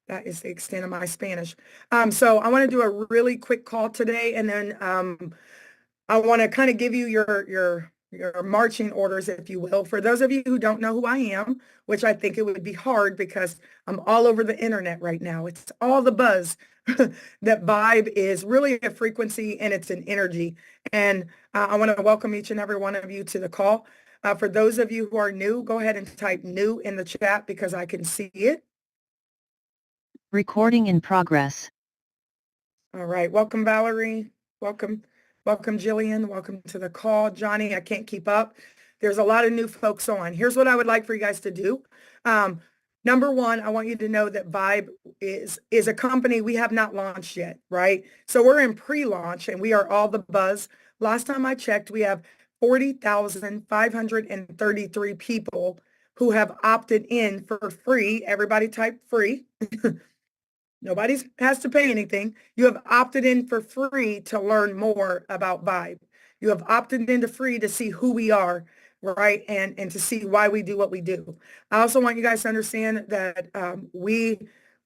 That is the extent of my Spanish. So I want to do a really quick call today, and then I want to kind of give you your marching orders, if you will. For those of you who don't know who I am, which I think it would be hard because I'm all over the internet right now. It's all the buzz that Vibe is really a frequency and it's an energy. And I want to welcome each and every one of you to the call. For those of you who are new, go ahead and type new in the chat because I can see it. Recording in progress. All right. Welcome, Valerie. Welcome. Welcome, Jillian. Welcome to the call. Johnny, I can't keep up. There's a lot of new folks on. Here's what I would like for you guys to do. Number one, I want you to know that Vibe is a company we have not launched yet, right? So we're in pre-launch and we are all the buzz. Last time I checked, we have 40,533 people who have opted in for free. Everybody type free. Nobody has to pay anything. You have opted in for free to learn more about Vibe. You have opted into free to see who we are, right? And to see why we do what we do. I also want you guys to understand that we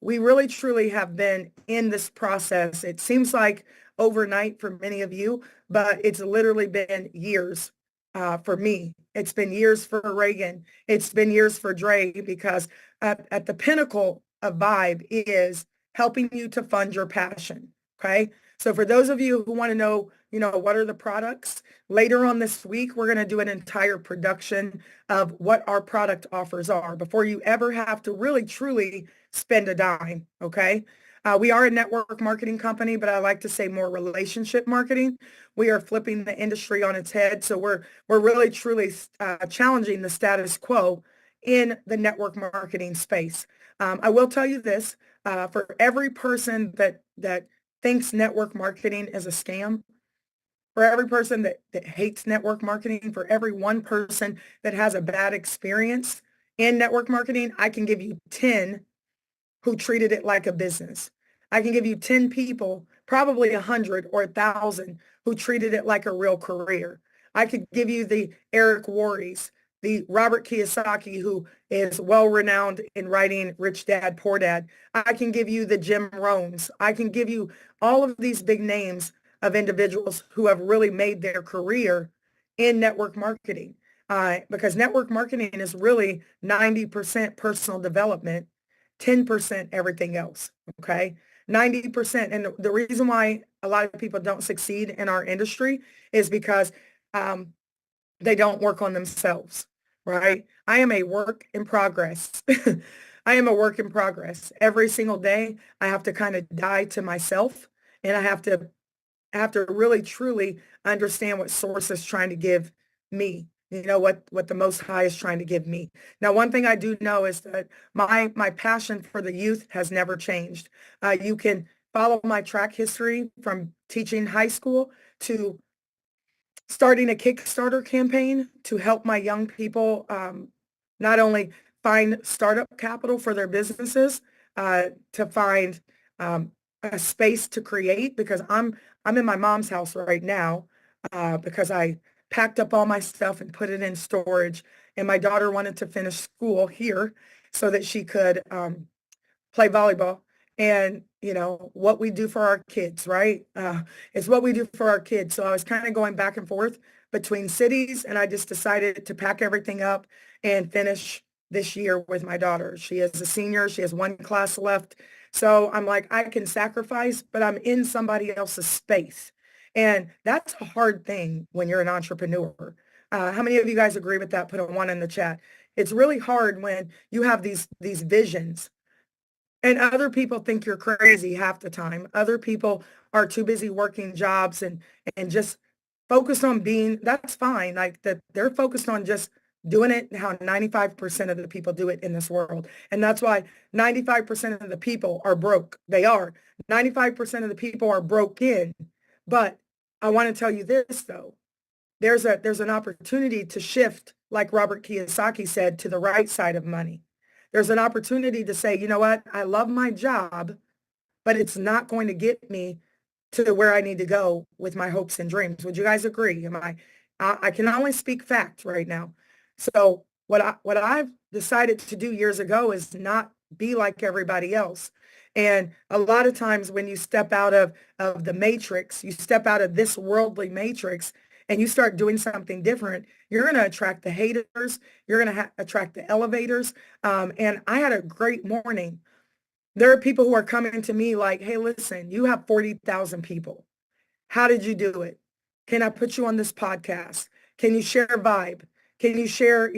really truly have been in this process. It seems like overnight for many of you, but it's literally been years for me. It's been years for Reagan. It's been years for Dre, because at the pinnacle of Vibe is helping you to fund your passion. Okay. So for those of you who want to know, what are the products, later on this week, we're going to do an entire production of what our product offers are before you ever have to really, truly spend a dime. Okay. We are a network marketing company, but I like to say more relationship marketing. We are flipping the industry on its head. So we're really, truly challenging the status quo in the network marketing space. I will tell you this, for every person that thinks network marketing is a scam, for every person that hates network marketing, for every one person that has a bad experience in network marketing, I can give you 10 who treated it like a business. I can give you 10 people, probably 100 or 1,000, who treated it like a real career. I could give you the Eric Worre's, the Robert Kiyosaki, who is well-renowned in writing Rich Dad, Poor Dad. I can give you the Jim Rohns. I can give you all of these big names of individuals who have really made their career in network marketing, because network marketing is really 90% personal development, 10% everything else, okay? 90%. And the reason why a lot of people don't succeed in our industry is because they don't work on themselves, right? I am a work in progress. I am a work in progress. Every single day, I have to kind of die to myself, and I have to really truly understand what source is trying to give me, what the Most High is trying to give me. Now, one thing I do know is that my passion for the youth has never changed. You can follow my track history from teaching high school to starting a Kickstarter campaign to help my young people not only find startup capital for their businesses, to find a space to create, because I'm in my mom's house right now because I packed up all my stuff and put it in storage. And my daughter wanted to finish school here so that she could play volleyball. And, what we do for our kids, right? It's what we do for our kids. So I was kind of going back and forth between cities, and I just decided to pack everything up and finish this year with my daughter. She is a senior. She has one class left. So I'm like, I can sacrifice, but I'm in somebody else's space. And that's a hard thing when you're an entrepreneur. How many of you guys agree with that? Put a 1 in the chat. It's really hard when you have these visions, and other people think you're crazy half the time. Other people are too busy working jobs and just focused on being, that's fine. Like that they're focused on just doing it how 95% of the people do it in this world. And that's why 95% of the people are broke. They are. 95% of the people are broken. But I want to tell you this though. There's an opportunity to shift, like Robert Kiyosaki said, to the right side of money. There's an opportunity to say, you know what, I love my job, but it's not going to get me to where I need to go with my hopes and dreams. Would you guys agree? I can only speak fact right now. So what I've decided to do years ago is not be like everybody else. And a lot of times when you step out of the matrix, you step out of this worldly matrix and you start doing something different, you're going to attract the haters. You're going to attract the elevators. And I had a great morning. There are people who are coming to me like, hey, listen, you have 40,000 people. How did you do it? Can I put you on this podcast? Can you share vibe? Can you share,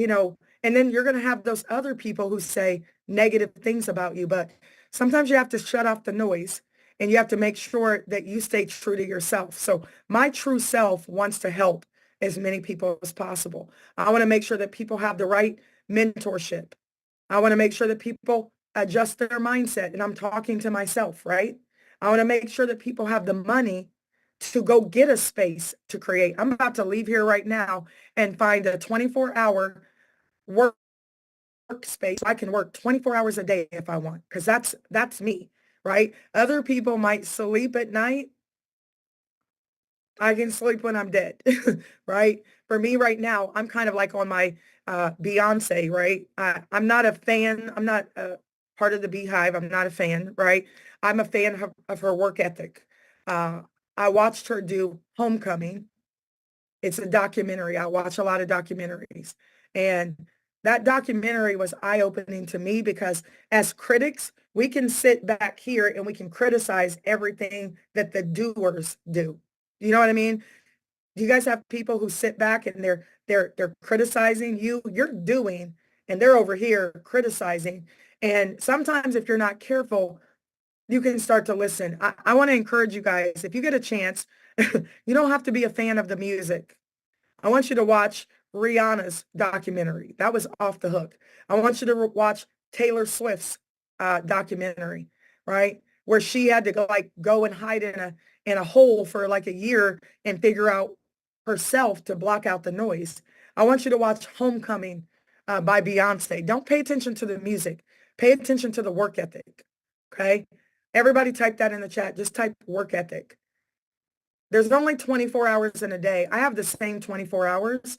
and then you're going to have those other people who say negative things about you. But sometimes you have to shut off the noise and you have to make sure that you stay true to yourself. So my true self wants to help as many people as possible. I want to make sure that people have the right mentorship. I want to make sure that people adjust their mindset. And I'm talking to myself, right? I want to make sure that people have the money to go get a space to create. I'm about to leave here right now and find a 24-hour workspace. I can work 24 hours a day if I want, because that's me, right? Other people might sleep at night. I can sleep when I'm dead, right? For me right now, I'm kind of like on my Beyonce, right? I'm not a fan. I'm not a part of the Beehive. I'm not a fan, right? I'm a fan of her work ethic. Uh, I watched her do Homecoming. It's a documentary. I watch a lot of documentaries. And that documentary was eye-opening to me because as critics, we can sit back here and we can criticize everything that the doers do. You know what I mean? Do you guys have people who sit back and they're criticizing you? You're doing, and they're over here criticizing. And sometimes if you're not careful, you can start to listen. I want to encourage you guys, if you get a chance, you don't have to be a fan of the music. I want you to watch Rihanna's documentary. That was off the hook. I want you to watch Taylor Swift's documentary, right? Where she had to go and hide in a hole for like a year and figure out herself to block out the noise. I want you to watch Homecoming by Beyonce. Don't pay attention to the music. Pay attention to the work ethic. Okay? Everybody type that in the chat. Just type work ethic. There's only 24 hours in a day. I have the same 24 hours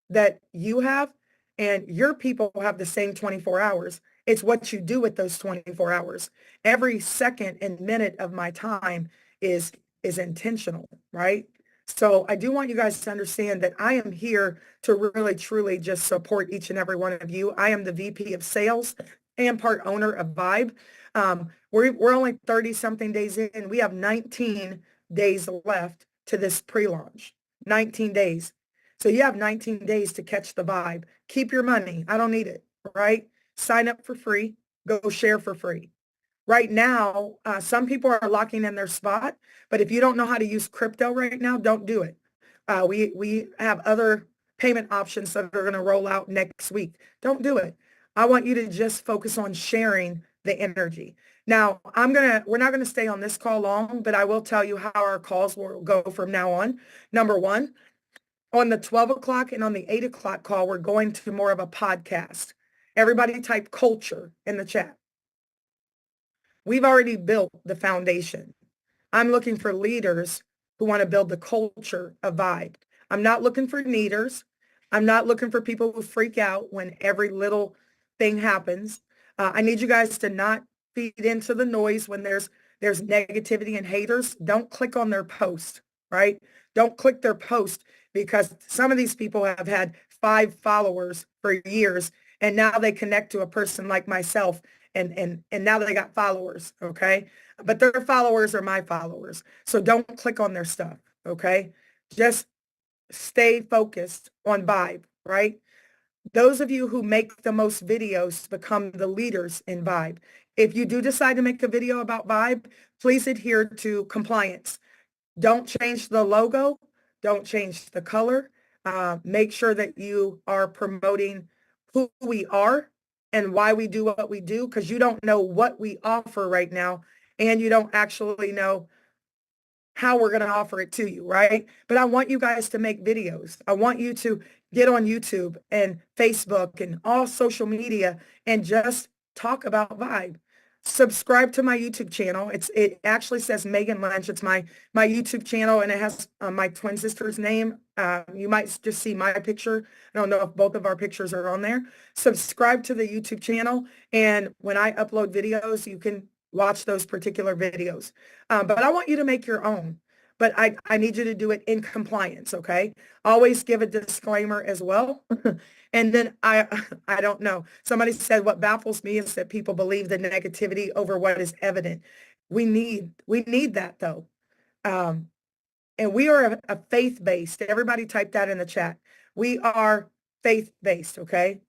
that you have, and your people have the same 24 hours. It's what you do with those 24 hours. Every second and minute of my time is intentional, right? So I do want you guys to understand that I am here to really, truly just support each and every one of you. I am the VP of Sales and part owner of Vibe. We're only 30 something days in. We have 19 days left to this pre-launch. 19 days. So you have 19 days to catch the vibe. Keep your money. I don't need it, right? Sign up for free. Go share for free. Right now, some people are locking in their spot, but if you don't know how to use crypto right now, don't do it. We have other payment options that are going to roll out next week. Don't do it. I want you to just focus on sharing the energy. Now, we're not going to stay on this call long, but I will tell you how our calls will go from now on. Number one, on the 12 o'clock and on the 8 o'clock call, we're going to more of a podcast. Everybody type culture in the chat. We've already built the foundation. I'm looking for leaders who want to build the culture of Vibe. I'm not looking for needers. I'm not looking for people who freak out when every little thing happens. I need you guys to not feed into the noise when there's negativity and haters. Don't click on their post, right? Don't click their post, because some of these people have had 5 followers for years, and now they connect to a person like myself, and now they got followers, okay? But their followers are my followers. So don't click on their stuff, okay? Just stay focused on Vibe, right? Those of you who make the most videos become the leaders in Vibe. If you do decide to make a video about Vibe, please adhere to compliance. Don't change the logo. Don't change the color. Make sure that you are promoting who we are and why we do what we do, because you don't know what we offer right now, and you don't actually know how we're going to offer it to you, right? But I want you guys to make videos. I want you to get on YouTube and Facebook and all social media and just talk about Vibe. subscribe to my YouTube channel. It actually says Megan Lynch. It's my YouTube channel, and it has my twin sister's name. You might just see my picture. I don't know if both of our pictures are on there. Subscribe to the YouTube channel, and when I upload videos, you can watch those particular videos. But I want you to make your own. But I need you to do it in compliance, okay? Always give a disclaimer as well. And then I don't know. Somebody said what baffles me is that people believe the negativity over what is evident. We need that though. Um, and we are a faith-based. Everybody type that in the chat. We are faith-based, okay?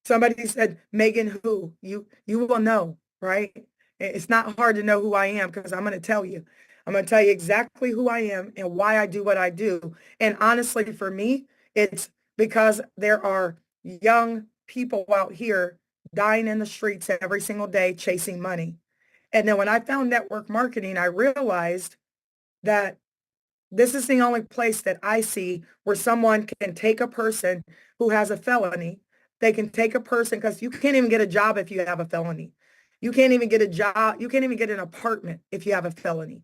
Somebody said, Megan, who? You will know, right? It's not hard to know who I am because I'm going to tell you. I'm going to tell you exactly who I am and why I do what I do. And honestly, for me, it's because there are young people out here dying in the streets every single day chasing money. And then when I found network marketing, I realized that this is the only place that I see where someone can take a person who has a felony. They can take a person because you can't even get a job if you have a felony. You can't even get a job. You can't even get an apartment if you have a felony,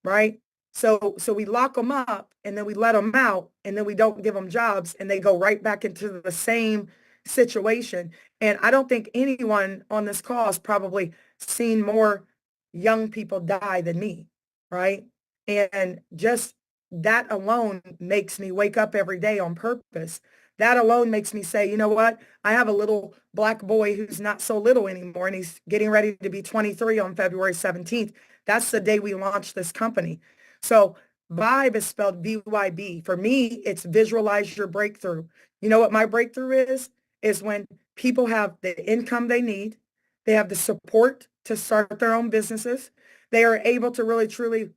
right? So we lock them up and then we let them out and then we don't give them jobs and they go right back into the same situation. And I don't think anyone on this call has probably seen more young people die than me, right? And just that alone makes me wake up every day on purpose. That alone makes me say, you know what? I have a little black boy who's not so little anymore, and he's getting ready to be 23 on February 17th. That's the day we launched this company. So Vibe is spelled VYB. For me, it's visualize your breakthrough. You know what my breakthrough is? Is when people have the income they need, they have the support to start their own businesses, they are able to really truly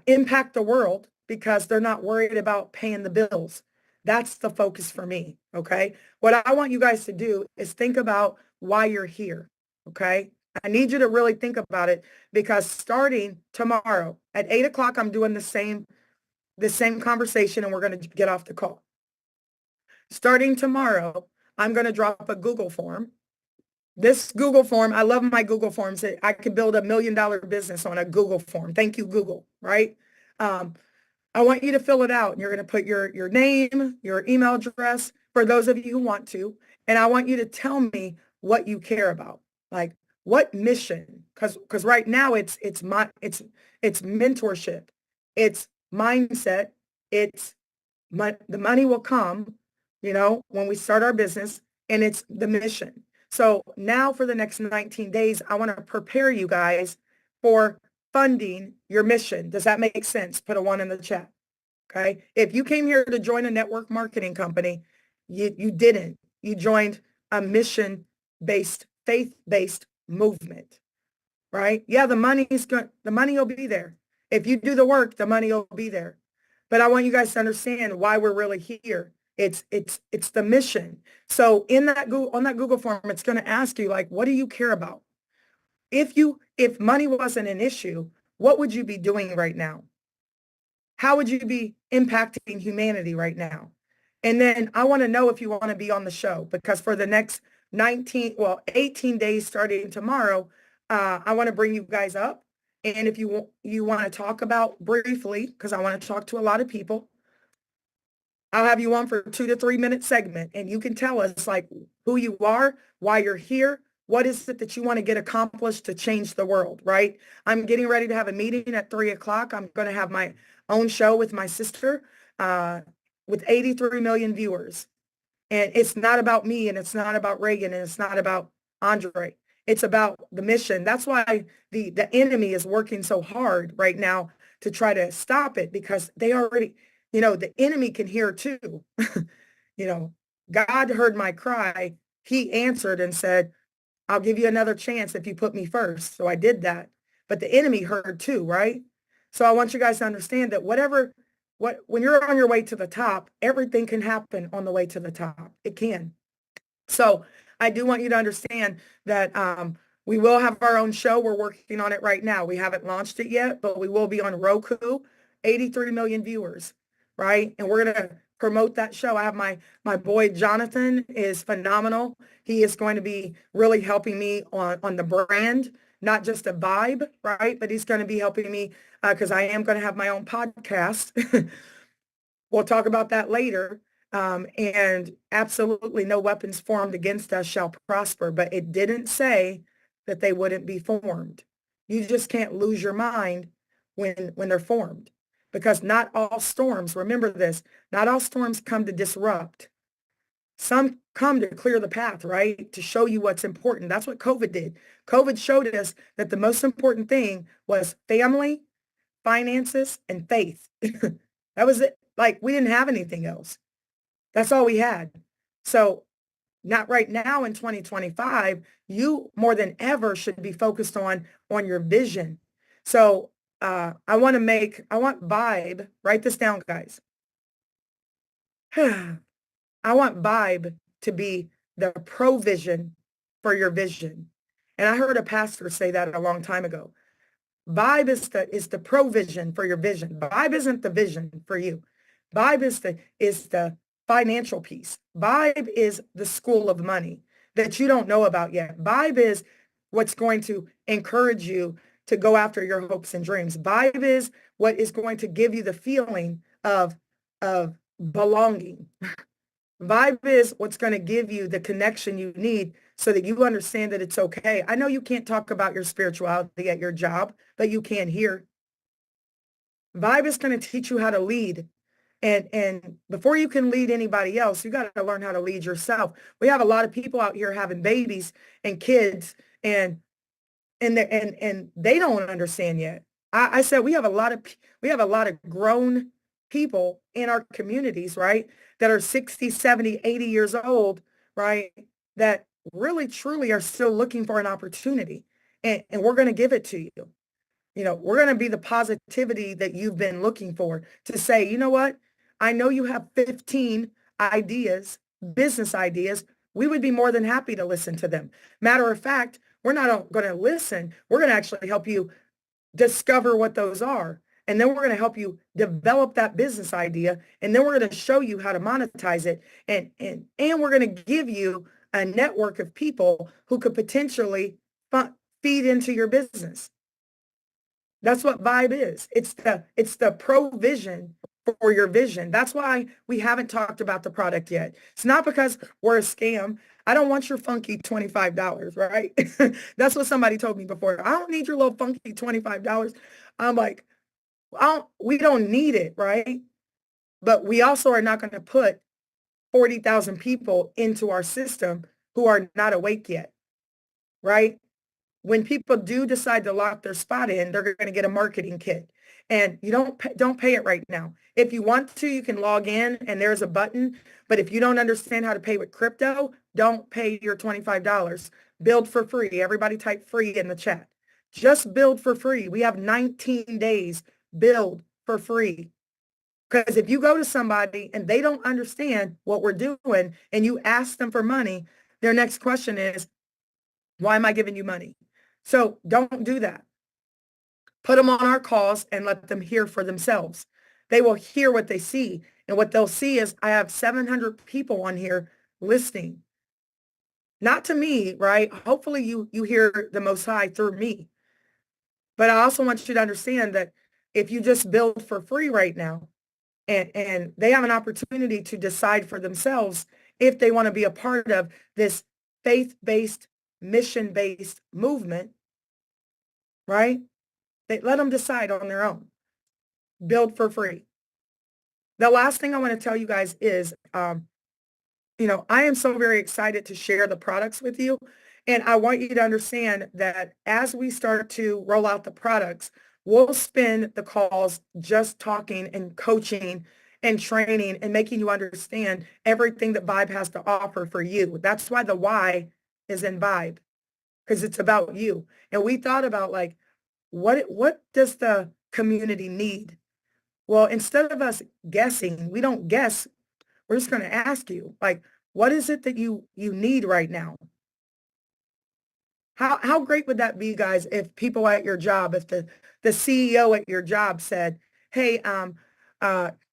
impact the world because they're not worried about paying the bills. That's the focus for me. Okay. What I want you guys to do is think about why you're here. Okay. I need you to really think about it because starting tomorrow at 8 o'clock, I'm doing the same conversation and we're going to get off the call. Starting tomorrow, I'm going to drop a Google form. This Google form, I love my Google forms. I could build $1 million business on a Google form. Thank you, Google, right? I want you to fill it out and you're going to put your name, your email address for those of you who want to. And I want you to tell me what you care about. Like what mission? Because right now it's mentorship, it's mindset, it's the money will come, when we start our business, and it's the mission. So now for the next 19 days, I want to prepare you guys for funding your mission. Does that make sense? Put a 1 in the chat. Okay. If you came here to join a network marketing company, you didn't. You joined a mission-based, faith-based movement, right? Yeah, the money will be there. If you do the work, the money will be there. But I want you guys to understand why we're really here. It's the mission. So on that Google form, it's going to ask you what do you care about? If money wasn't an issue, what would you be doing right now? How would you be impacting humanity right now? And then I want to know if you want to be on the show because for the next 18 days starting tomorrow, I want to bring you guys up. And if you want to talk about briefly, because I want to talk to a lot of people, I'll have you on for a 2 to 3 minute segment and you can tell us who you are, why you're here, what is it that you want to get accomplished to change the world, right? I'm getting ready to have a meeting at 3 o'clock. I'm going to have my own show with my sister with 83 million viewers. And it's not about me and it's not about Reagan and it's not about Andre. It's about the mission. That's why the enemy is working so hard right now to try to stop it because they already, the enemy can hear too. God heard my cry. He answered and said, I'll give you another chance if you put me first. So I did that. But the enemy heard too, right? So I want you guys to understand that when you're on your way to the top, everything can happen on the way to the top. It can. So I do want you to understand that we will have our own show. We're working on it right now. We haven't launched it yet, but we will be on Roku, 83 million viewers, right? And we're going to promote that show. I have my boy Jonathan is phenomenal. He is going to be really helping me on the brand, not just a vibe, right? But he's going to be helping me because I am going to have my own podcast. We'll talk about that later. And absolutely no weapons formed against us shall prosper, but it didn't say that they wouldn't be formed. You just can't lose your mind when they're formed, because not all storms, remember this, not all storms come to disrupt. Some come to clear the path, right? To show you what's important. That's what COVID did. COVID showed us that the most important thing was family, finances, and faith. That was it. Like, we didn't have anything else. That's all we had. So not right now in 2025, you more than ever should be focused on your vision. So I want Vibe, write this down, guys. I want Vibe to be the provision for your vision. And I heard a pastor say that a long time ago. Vibe is the provision for your vision. Vibe isn't the vision for you. Vibe is the financial piece. Vibe is the school of money that you don't know about yet. Vibe is what's going to encourage you to go after your hopes and dreams. Vibe is what is going to give you the feeling of belonging. Vibe is what's going to give you the connection you need so that you understand that it's okay. I know you can't talk about your spirituality at your job, but you can here. Vibe is going to teach you how to lead. And before you can lead anybody else, you got to learn how to lead yourself. We have a lot of people out here having babies and kids, and they don't understand yet. I said we have a lot of grown people in our communities, right, that are 60, 70, 80 years old, right, that really truly are still looking for an opportunity. And we're going to give it to you. You know, we're going to be the positivity that you've been looking for, to say, you know what? I know you have 15 ideas, business ideas. We would be more than happy to listen to them. Matter of fact, we're not going to listen. We're going to actually help you discover what those are. And then we're going to help you develop that business idea. And then we're going to show you how to monetize it. And we're going to give you a network of people who could potentially feed into your business. That's what Vibe is. It's the provision for your vision. That's why we haven't talked about the product yet. It's not because we're a scam. I don't want your funky $25, right? That's what somebody told me before. I don't need your little funky $25. I'm like, we don't need it, right? But we also are not going to put 40,000 people into our system who are not awake yet, right? When people do decide to lock their spot in, they're going to get a marketing kit. And you don't pay it right now. If you want to, you can log in and there's a button. But if you don't understand how to pay with crypto, don't pay your $25. Build for free. Everybody type free in the chat. Just build for free. We have 19 days. Build for free. Because if you go to somebody and they don't understand what we're doing and you ask them for money, their next question is, why am I giving you money? So don't do that. Put them on our calls and let them hear for themselves. They will hear what they see. And what they'll see is I have 700 people on here listening. Not to me, right? Hopefully you hear the Most High through me. But I also want you to understand that if you just build for free right now, and they have an opportunity to decide for themselves if they want to be a part of this faith-based, mission-based movement, right? Let them decide on their own. Build for free. The last thing I want to tell you guys is, I am so very excited to share the products with you. And I want you to understand that as we start to roll out the products, we'll spend the calls just talking and coaching and training and making you understand everything that Vibe has to offer for you. That's why the why is in Vibe, because it's about you. And we thought about, like, what does the community need? Well, instead of us guessing, we don't guess. We're just going to ask you, like, what is it that you need right now? How great would that be, guys, if people at your job, if the CEO at your job said, hey,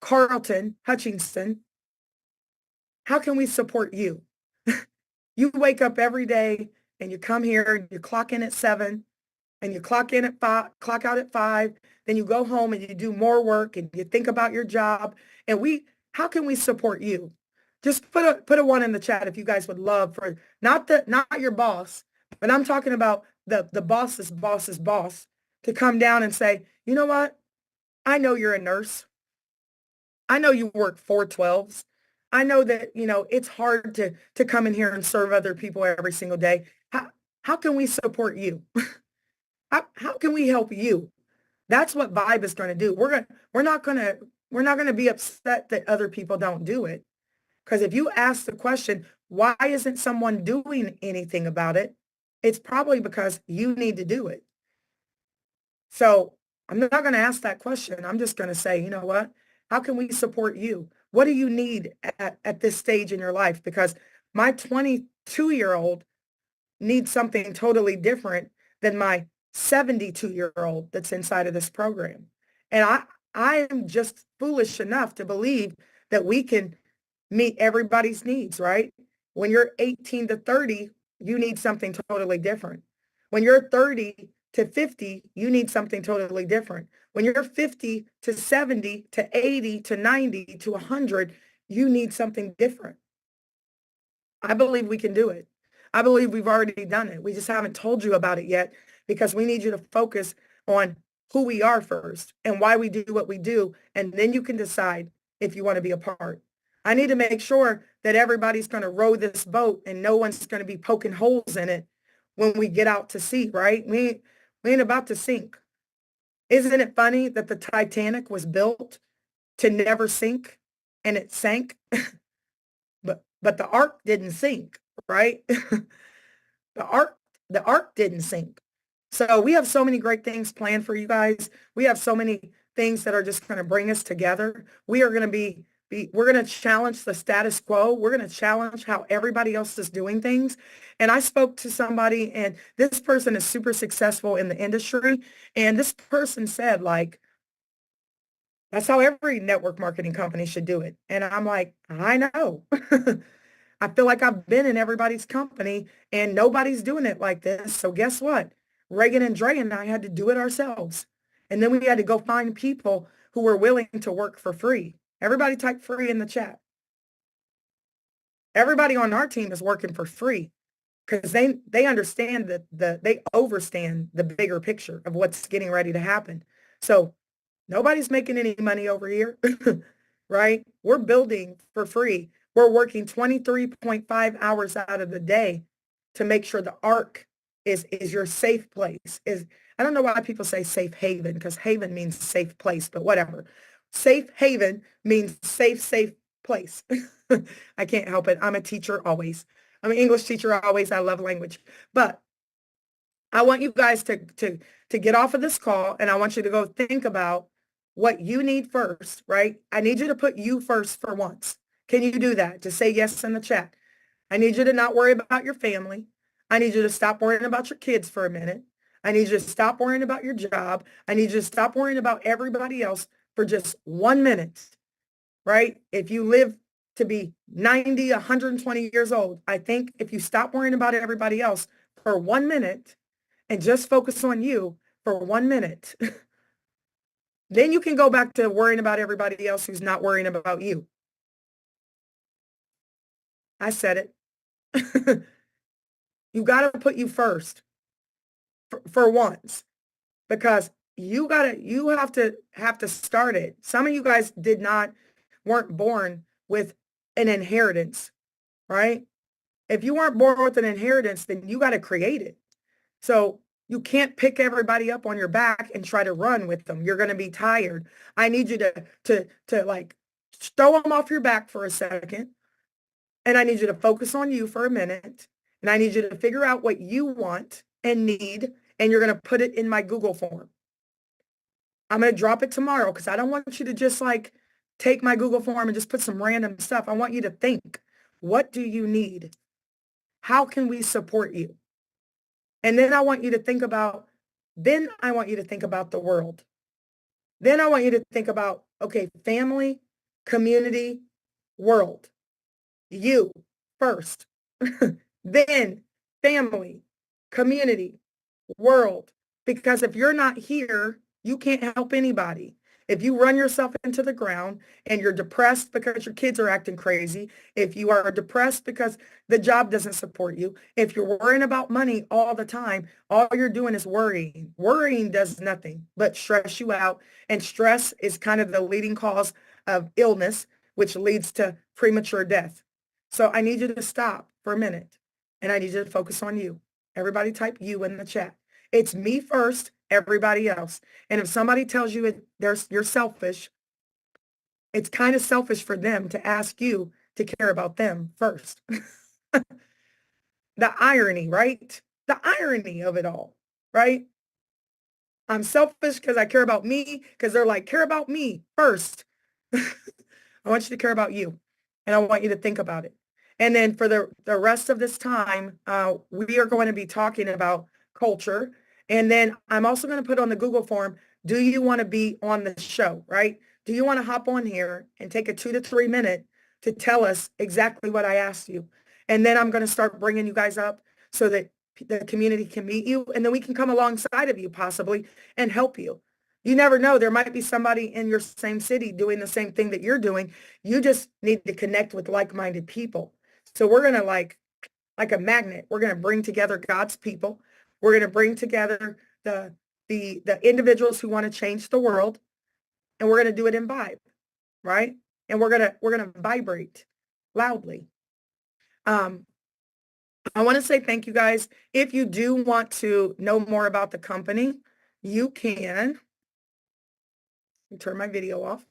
Carlton Hutchinson, How can we support you? You wake up every day and you come here and you clock in at 7 and you clock in at 5, clock out at 5, then you go home and you do more work and you think about your job. And how can we support you? Just put a one in the chat if you guys would love for not your boss, but I'm talking about the boss's boss to come down and say, you know what? I know you're a nurse. I know you work 412s. I know that, it's hard to come in here and serve other people every single day. How can we support you? How can we help you? That's what Vibe is going to do. We're not going to be upset that other people don't do it. Because if you ask the question, why isn't someone doing anything about it? It's probably because you need to do it. So I'm not going to ask that question. I'm just going to say, you know what? How can we support you? What do you need at this stage in your life? Because my 22-year-old needs something totally different than my 72-year-old that's inside of this program. And I am just foolish enough to believe that we can meet everybody's needs, right? When you're 18 to 30, you need something totally different. When you're 30 to 50, you need something totally different. When you're 50 to 70 to 80 to 90 to 100, you need something different. I believe we can do it. I believe we've already done it. We just haven't told you about it yet because we need you to focus on who we are first and why we do what we do. And then you can decide if you want to be a part. I need to make sure that everybody's going to row this boat and no one's going to be poking holes in it when we get out to sea, right? We ain't about to sink. Isn't it funny that the Titanic was built to never sink and it sank? But the ark didn't sink, right? The ark the ark didn't sink. So we have so many great things planned for you guys. We have so many things that are just going to bring us together. We are going to we're going to challenge the status quo. We're going to challenge how everybody else is doing things. And I spoke to somebody and this person is super successful in the industry. And this person said, like, that's how every network marketing company should do it. And I'm like, I know. I feel like I've been in everybody's company and nobody's doing it like this. So guess what? Reagan and Dre and I had to do it ourselves. And then we had to go find people who were willing to work for free. Everybody type free in the chat. Everybody on our team is working for free because they understand that they overstand the bigger picture of what's getting ready to happen. So nobody's making any money over here, right? We're building for free. We're working 23.5 hours out of the day to make sure the ark is your safe place. I don't know why people say safe haven because haven means safe place, but whatever. Safe haven means safe place. I can't help it. I'm a teacher always. I'm an English teacher always. I love language. But I want you guys to get off of this call and I want you to go think about what you need first, right? I need you to put you first for once. Can you do that? Just say yes in the chat. I need you to not worry about your family. I need you to stop worrying about your kids for a minute. I need you to stop worrying about your job. I need you to stop worrying about everybody else for just 1 minute, right? If you live to be 90, 120 years old, I think if you stop worrying about everybody else for 1 minute and just focus on you for 1 minute, then you can go back to worrying about everybody else who's not worrying about you. I said it. You got to put you first for once because you have to start it. Some of you guys weren't born with an inheritance, right? If you weren't born with an inheritance, then you got to create it. So you can't pick everybody up on your back and try to run with them. You're going to be tired. I need you to like throw them off your back for a second. And I need you to focus on you for a minute. And I need you to figure out what you want and need. And you're going to put it in my Google form. I'm going to drop it tomorrow because I don't want you to just like take my Google form and just put some random stuff. I want you to think, what do you need? How can we support you? And then I want you to think about the world. Then I want you to think about, okay, family, community, world. you first, then family, community, world. Because if you're not here, you can't help anybody. If you run yourself into the ground and you're depressed because your kids are acting crazy, if you are depressed because the job doesn't support you, if you're worrying about money all the time, all you're doing is worrying. Worrying does nothing but stress you out. And stress is kind of the leading cause of illness, which leads to premature death. So I need you to stop for a minute and I need you to focus on you. Everybody type you in the chat. It's me first, everybody else. And if somebody tells you you're selfish, it's kind of selfish for them to ask you to care about them first. The irony, right? The irony of it all, right? I'm selfish because I care about me, because they're like, care about me first. I want you to care about you, and I want you to think about it. And then for the rest of this time, we are going to be talking about culture. And then I'm also going to put on the Google form, do you want to be on the show, right? Do you want to hop on here and take a 2 to 3 minute to tell us exactly what I asked you? And then I'm going to start bringing you guys up so that the community can meet you, and then we can come alongside of you possibly and help you. You never know. There might be somebody in your same city doing the same thing that you're doing. You just need to connect with like-minded people. So we're going to like a magnet, we're going to bring together God's people. We're going to bring together the individuals who want to change the world, and we're going to do it in vibe, right? And we're going to vibrate loudly. I want to say thank you guys. If you do want to know more about the company, you can turn my video off.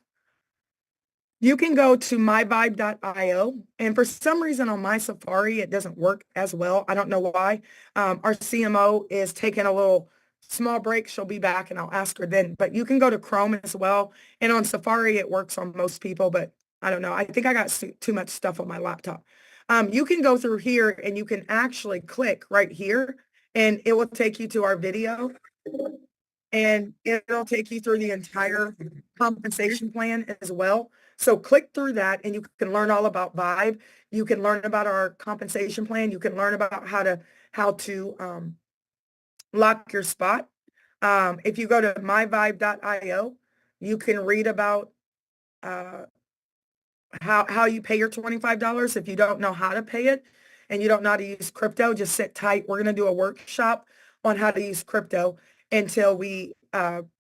You can go to myvibe.io, and for some reason on my Safari, it doesn't work as well. I don't know why. Our CMO is taking a little small break. She'll be back and I'll ask her then. But you can go to Chrome as well. And on Safari, it works on most people, but I don't know. I think I got too much stuff on my laptop. You can go through here and you can actually click right here and it will take you to our video. And it'll take you through the entire compensation plan as well. So click through that and you can learn all about Vibe. You can learn about our compensation plan. You can learn about how to lock your spot. If you go to myvibe.io, you can read about how you pay your $25. If you don't know how to pay it and you don't know how to use crypto, just sit tight. We're going to do a workshop on how to use crypto until we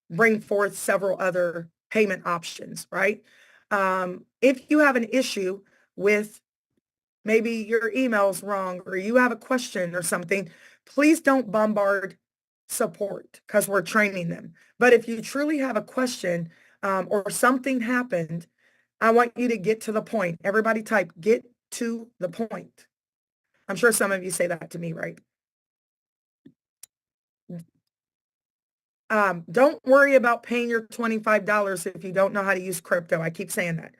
bring forth several other payment options, right? If you have an issue with maybe your email's wrong or you have a question or something, please don't bombard support because we're training them. But if you truly have a question or something happened, I want you to get to the point. Everybody type, get to the point. I'm sure some of you say that to me, right? Don't worry about paying your $25 if you don't know how to use crypto. I keep saying that.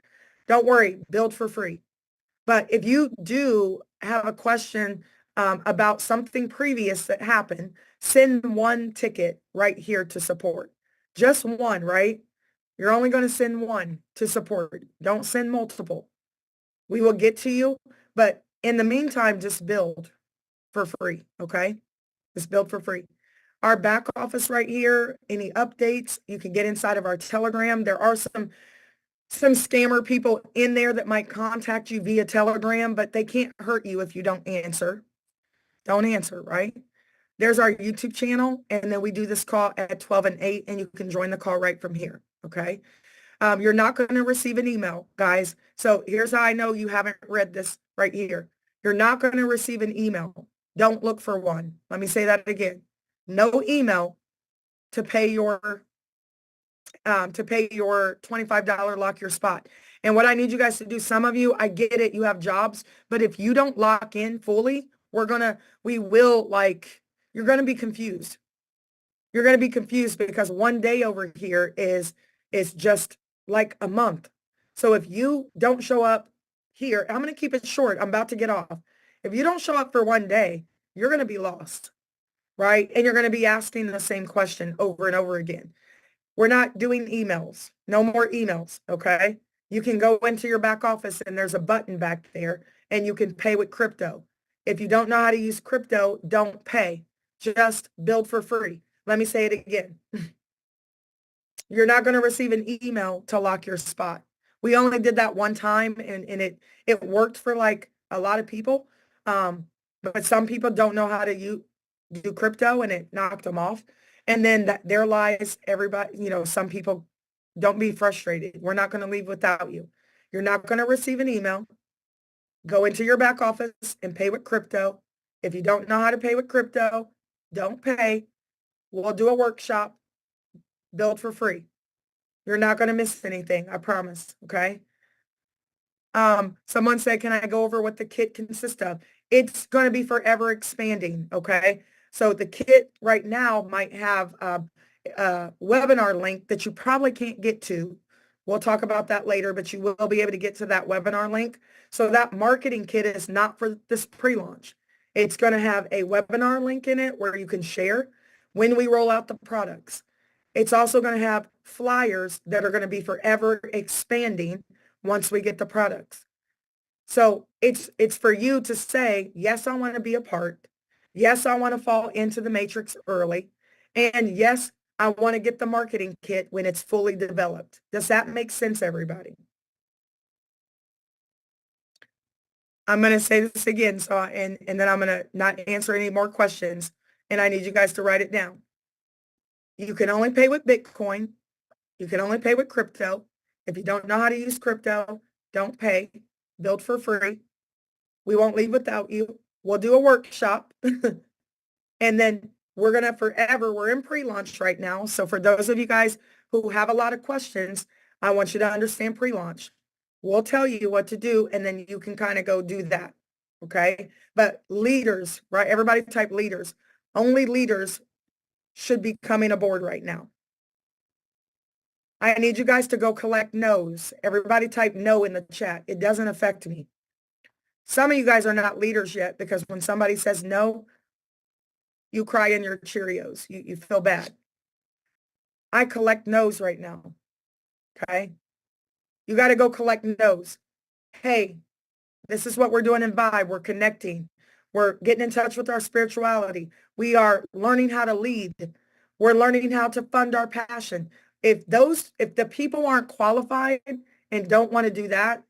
Don't worry, build for free. But if you do have a question about something previous that happened, send one ticket right here to support. Just one, right? You're only going to send one to support. Don't send multiple. We will get to you, but in the meantime, just build for free, okay? Just build for free. Our back office right here, any updates, you can get inside of our Telegram. There are some scammer people in there that might contact you via Telegram, but they can't hurt you if you don't answer. Don't answer, right? There's our YouTube channel, and then we do this call at 12 and 8, and you can join the call right from here, okay? You're not going to receive an email, guys. So here's how I know you haven't read this right here. You're not going to receive an email. Don't look for one. Let me say that again. No email to pay your $25 lock your spot. And what I need you guys to do, some of you, I get it, you have jobs, but if you don't lock in fully, you're going to be confused. You're going to be confused because one day over here is just like a month. So if you don't show up here, I'm going to keep it short. I'm about to get off. If you don't show up for one day, you're going to be lost, right? And you're going to be asking the same question over and over again. We're not doing emails. No more emails, okay? You can go into your back office and there's a button back there and you can pay with crypto. If you don't know how to use crypto, don't pay. Just build for free. Let me say it again. You're not going to receive an email to lock your spot. We only did that one time and it worked for like a lot of people. But some people don't know how to do crypto and it knocked them off. And then there lies everybody, some people don't be frustrated. We're not going to leave without you. You're not going to receive an email. Go into your back office and pay with crypto. If you don't know how to pay with crypto, don't pay. We'll do a workshop, build for free. You're not going to miss anything, I promise, okay? Someone said, can I go over what the kit consists of? It's going to be forever expanding, okay? So the kit right now might have a webinar link that you probably can't get to. We'll talk about that later, but you will be able to get to that webinar link. So that marketing kit is not for this pre-launch. It's going to have a webinar link in it where you can share when we roll out the products. It's also going to have flyers that are going to be forever expanding once we get the products. So it's for you to say, yes, I want to be a part. Yes, I want to fall into the matrix early. And yes, I want to get the marketing kit when it's fully developed. Does that make sense, everybody? I'm going to say this again, and then I'm going to not answer any more questions, and I need you guys to write it down. You can only pay with Bitcoin. You can only pay with crypto. If you don't know how to use crypto, don't pay. Build for free. We won't leave without you. We'll do a workshop. And then we're going to forever, we're in pre-launch right now. So for those of you guys who have a lot of questions, I want you to understand pre-launch. We'll tell you what to do, and then you can kind of go do that. Okay. But leaders, right? Everybody type leaders. Only leaders should be coming aboard right now. I need you guys to go collect no's. Everybody type no in the chat. It doesn't affect me. Some of you guys are not leaders yet because when somebody says no, you cry in your Cheerios. You feel bad. I collect no's right now. Okay. You got to go collect no's. Hey, this is what we're doing in Vibe. We're connecting. We're getting in touch with our spirituality. We are learning how to lead. We're learning how to fund our passion. If the people aren't qualified and don't want to do that,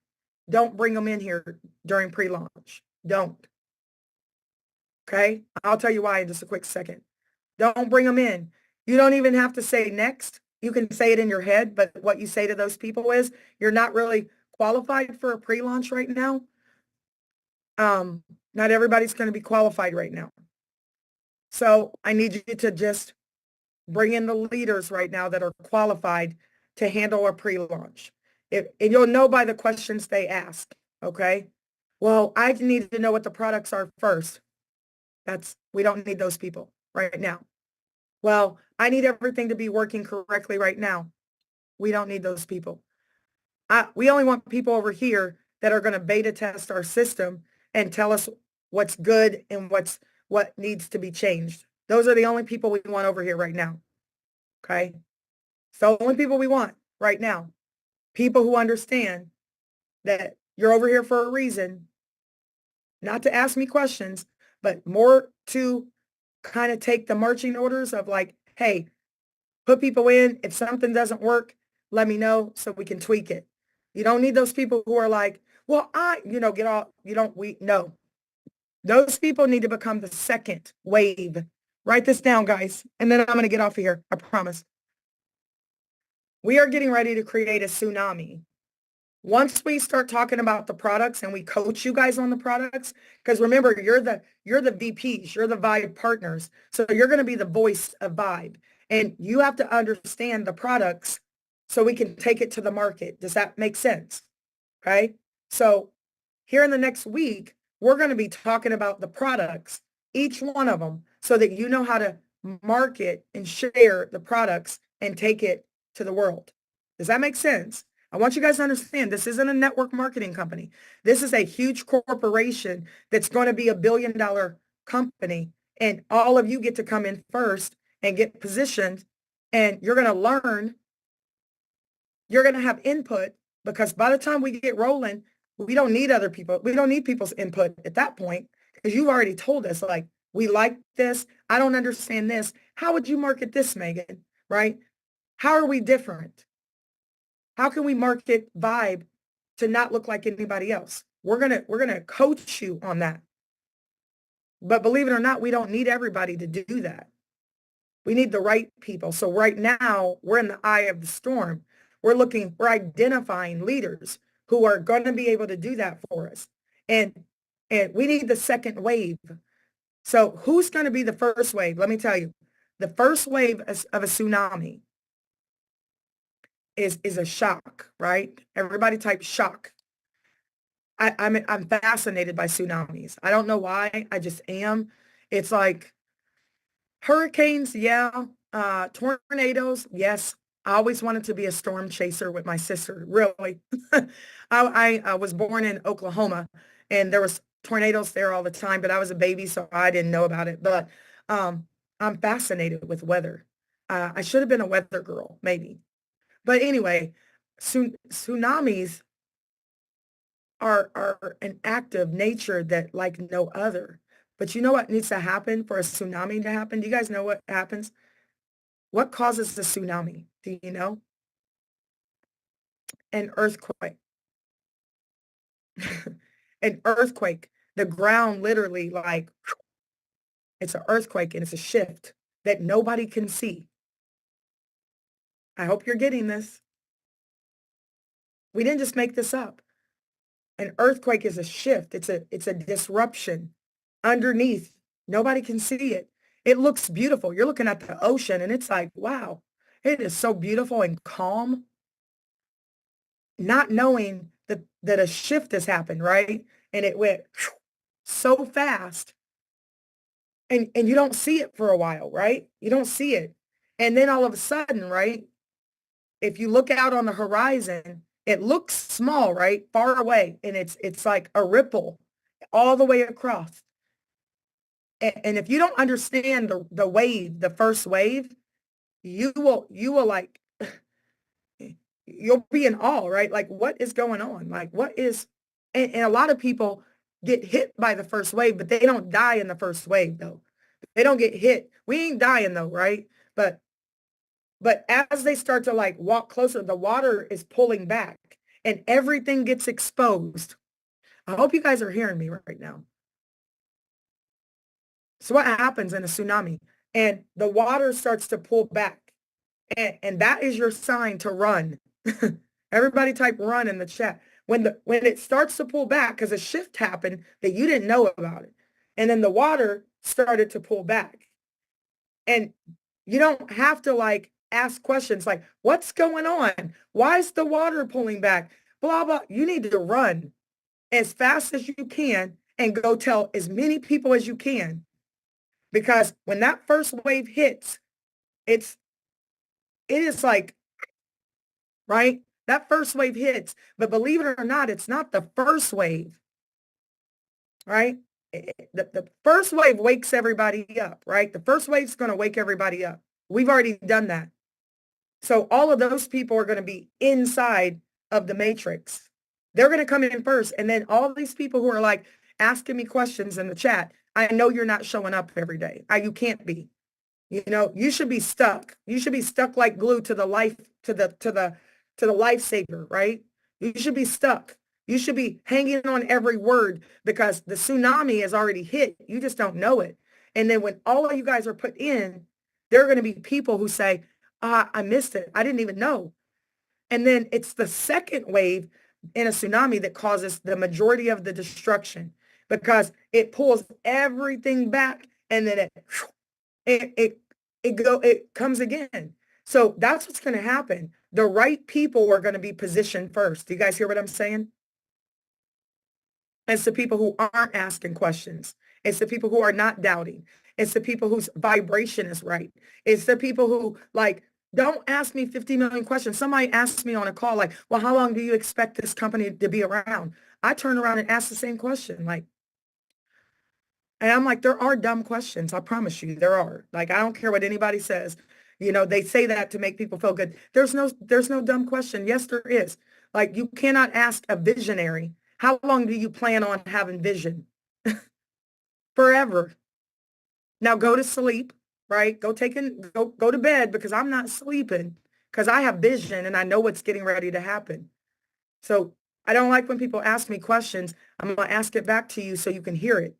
don't bring them in here during pre-launch. Don't. Okay? I'll tell you why in just a quick second. Don't bring them in. You don't even have to say next. You can say it in your head, but what you say to those people is you're not really qualified for a pre-launch right now. Not everybody's going to be qualified right now. So I need you to just bring in the leaders right now that are qualified to handle a pre-launch. And you'll know by the questions they ask, okay? Well, I need to know what the products are first. We don't need those people right now. Well, I need everything to be working correctly right now. We don't need those people. We only want people over here that are going to beta test our system and tell us what's good and what needs to be changed. Those are the only people we want over here right now. Okay? It's the only people we want right now. People who understand that you're over here for a reason, not to ask me questions, but more to kind of take the marching orders of like, hey, put people in. If something doesn't work, let me know so we can tweak it. You don't need those people who are like, well, no. Those people need to become the second wave. Write this down, guys. And then I'm going to get off of here. I promise. We are getting ready to create a tsunami. Once we start talking about the products and we coach you guys on the products, because remember, you're the VPs, you're the Vibe partners. So you're going to be the voice of Vibe. And you have to understand the products so we can take it to the market. Does that make sense? Okay. So here in the next week, we're going to be talking about the products, each one of them, so that you know how to market and share the products and take it to the world. Does that make sense? I want you guys to understand this isn't a network marketing company. This is a huge corporation that's going to be $1 billion company. And all of you get to come in first and get positioned, and you're going to learn. You're going to have input, because by the time we get rolling, We don't need other people. We don't need people's input at that point because you've already told us, like, we like this. I don't understand this. How would you market this, Megan? Right? How are we different? How can we market Vibe to not look like anybody else? We're gonna coach you on that. But believe it or not, we don't need everybody to do that. We need the right people. So right now, we're in the eye of the storm. We're identifying leaders who are going to be able to do that for us. And we need the second wave. So who's going to be the first wave? Let me tell you. The first wave of a tsunami is a shock, right? Everybody type shock. I'm fascinated by tsunamis. I don't know why. I just am. It's like hurricanes, yeah. Tornadoes, yes. I always wanted to be a storm chaser with my sister, really. I was born in Oklahoma, and there was tornadoes there all the time, but I was a baby, so I didn't know about it. But I'm fascinated with weather. I should have been a weather girl, maybe. But anyway, tsunamis are an act of nature that like no other. But you know what needs to happen for a tsunami to happen? Do you guys know what happens? What causes a tsunami? Do you know? An earthquake. An earthquake. The ground literally like it's an earthquake and it's a shift that nobody can see. I hope you're getting this. We didn't just make this up. An earthquake is a shift. It's a disruption underneath. Nobody can see it. It looks beautiful. You're looking at the ocean and it's like, wow, it is so beautiful and calm. Not knowing that a shift has happened, right? And it went so fast. And you don't see it for a while, right? You don't see it. And then all of a sudden, right? If you look out on the horizon, it looks small, right? Far away. And it's like a ripple all the way across. And if you don't understand the wave, the first wave, you will like you'll be in awe, right? Like, what is going on? Like, what is, and a lot of people get hit by the first wave, but they don't die in the first wave, though. They don't get hit. We ain't dying, though, right? But as they start to like walk closer, the water is pulling back and everything gets exposed. I hope you guys are hearing me right now. So what happens in a tsunami? And the water starts to pull back. And that is your sign to run. Everybody type run in the chat. When it starts to pull back, because a shift happened that you didn't know about it. And then the water started to pull back. And you don't have to like ask questions like, what's going on? Why is the water pulling back? Blah, blah. You need to run as fast as you can and go tell as many people as you can. Because when that first wave hits, it is like, right? That first wave hits, but believe it or not, it's not the first wave, right? The first wave wakes everybody up, right? The first wave is going to wake everybody up. We've already done that. So all of those people are going to be inside of the matrix. They're going to come in first. And then all these people who are like asking me questions in the chat, I know you're not showing up every day. You can't be. You know, you should be stuck. You should be stuck like glue to the life, to the lifesaver, right? You should be stuck. You should be hanging on every word because the tsunami has already hit. You just don't know it. And then when all of you guys are put in, there are going to be people who say, I missed it. I didn't even know. And then it's the second wave in a tsunami that causes the majority of the destruction because it pulls everything back and then it comes again. So that's what's going to happen. The right people are going to be positioned first. Do you guys hear what I'm saying? It's the people who aren't asking questions. It's the people who are not doubting. It's the people whose vibration is right. It's the people who like, don't ask me 50 million questions. Somebody asked me on a call, like, well, how long do you expect this company to be around? I turn around and ask the same question. Like, and I'm like, there are dumb questions. I promise you there are. Like, I don't care what anybody says. You know, they say that to make people feel good. There's no dumb question. Yes, there is. Like, you cannot ask a visionary How long do you plan on having vision? Forever. Now go to sleep, right? Go to bed, because I'm not sleeping, because I have vision and I know what's getting ready to happen. So I don't like when people ask me questions. I'm going to ask it back to you so you can hear it.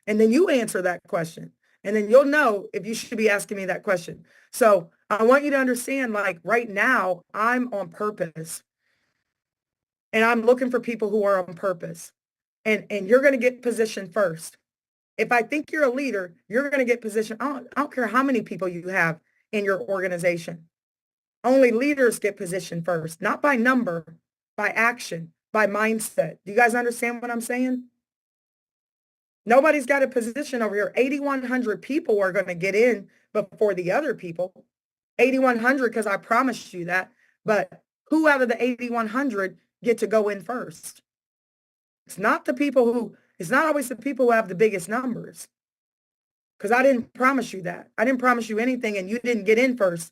And then you answer that question. And then you'll know if you should be asking me that question. So I want you to understand, like right now, I'm on purpose. And I'm looking for people who are on purpose. And you're going to get positioned first. If I think you're a leader, you're going to get positioned. I don't care how many people you have in your organization. Only leaders get positioned first, not by number, by action, by mindset. Do you guys understand what I'm saying? Nobody's got a position over here. 8,100 people are going to get in before the other people. 8,100, because I promised you that. But who out of the 8,100 get to go in first? It's not always the people who have the biggest numbers. Because I didn't promise you that. I didn't promise you anything and you didn't get in first.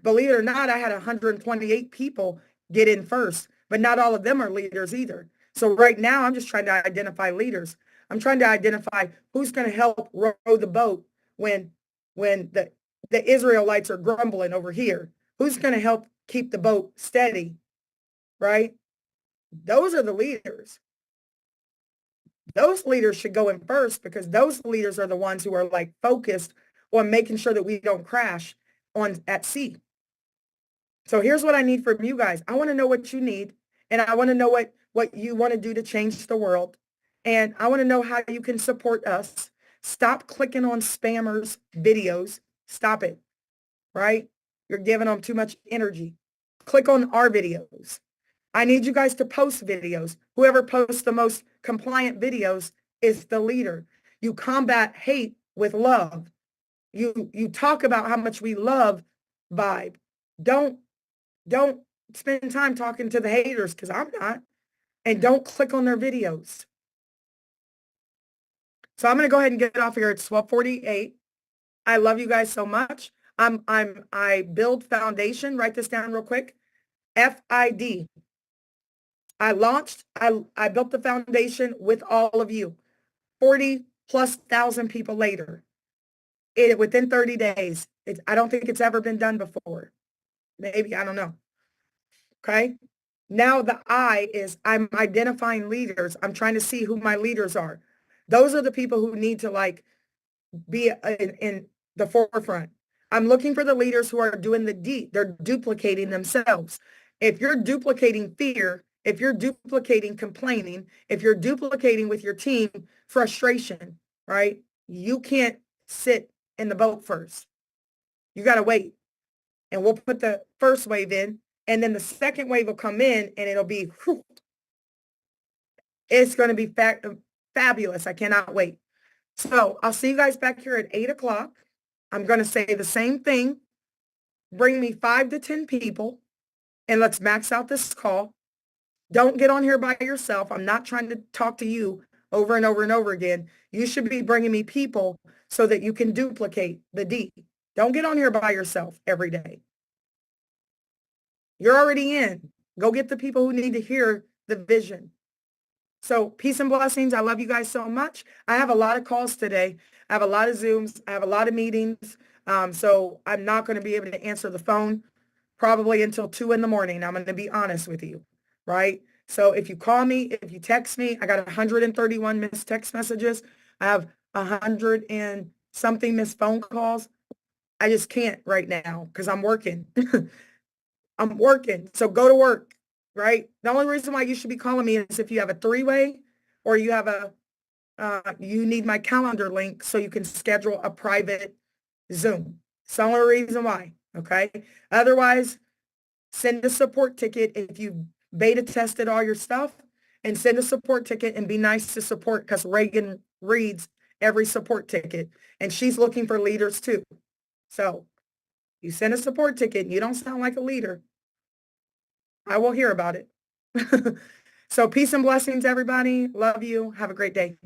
Believe it or not, I had 128 people get in first, but not all of them are leaders either. So right now, I'm just trying to identify leaders. I'm trying to identify who's going to help row the boat when the Israelites are grumbling over here. Who's going to help keep the boat steady, right? Those are the leaders. Those leaders should go in first, because those leaders are the ones who are like focused on making sure that we don't crash at sea. So here's what I need from you guys. I want to know what you need, and I want to know what you want to do to change the world. And I want to know how you can support us. Stop clicking on spammers videos. Stop it, right? You're giving them too much energy. Click on our videos. I need you guys to post videos. Whoever posts the most compliant videos is the leader. You combat hate with love. You talk about how much we love Vibe. Don't spend time talking to the haters, because I'm not. And don't click on their videos. So I'm going to go ahead and get off here. It's 12:48. I love you guys so much. I build foundation. Write this down real quick. FID. I built the foundation with all of you. 40,000+ people later. Within 30 days. I don't think it's ever been done before. Maybe, I don't know. Okay. Now the I is I'm identifying leaders. I'm trying to see who my leaders are. Those are the people who need to like be in the forefront. I'm looking for the leaders who are doing the D. They're duplicating themselves. If you're duplicating fear, if you're duplicating complaining, if you're duplicating with your team frustration, right? You can't sit in the boat first. You got to wait. And we'll put the first wave in, and then the second wave will come in, and it'll be, whew, it's going to be fabulous. I cannot wait. So I'll see you guys back here at 8 o'clock. I'm going to say the same thing. Bring me 5 to 10 people, and let's max out this call. Don't get on here by yourself. I'm not trying to talk to you over and over and over again. You should be bringing me people so that you can duplicate the D. Don't get on here by yourself every day. You're already in. Go get the people who need to hear the vision. So peace and blessings. I love you guys so much. I have a lot of calls today. I have a lot of Zooms. I have a lot of meetings. So I'm not going to be able to answer the phone probably until 2 in the morning. I'm going to be honest with you, right? So if you call me, if you text me, I got 131 missed text messages. I have 100 and something missed phone calls. I just can't right now because I'm working. I'm working. So go to work, right? The only reason why you should be calling me is if you have a 3-way or you have you need my calendar link so you can schedule a private Zoom. It's the only reason why, okay? Otherwise, send a support ticket if you beta tested all your stuff, and send a support ticket and be nice to support, because Reagan reads every support ticket and she's looking for leaders too. So you send a support ticket and you don't sound like a leader, I will hear about it. So peace and blessings, everybody. Love you. Have a great day.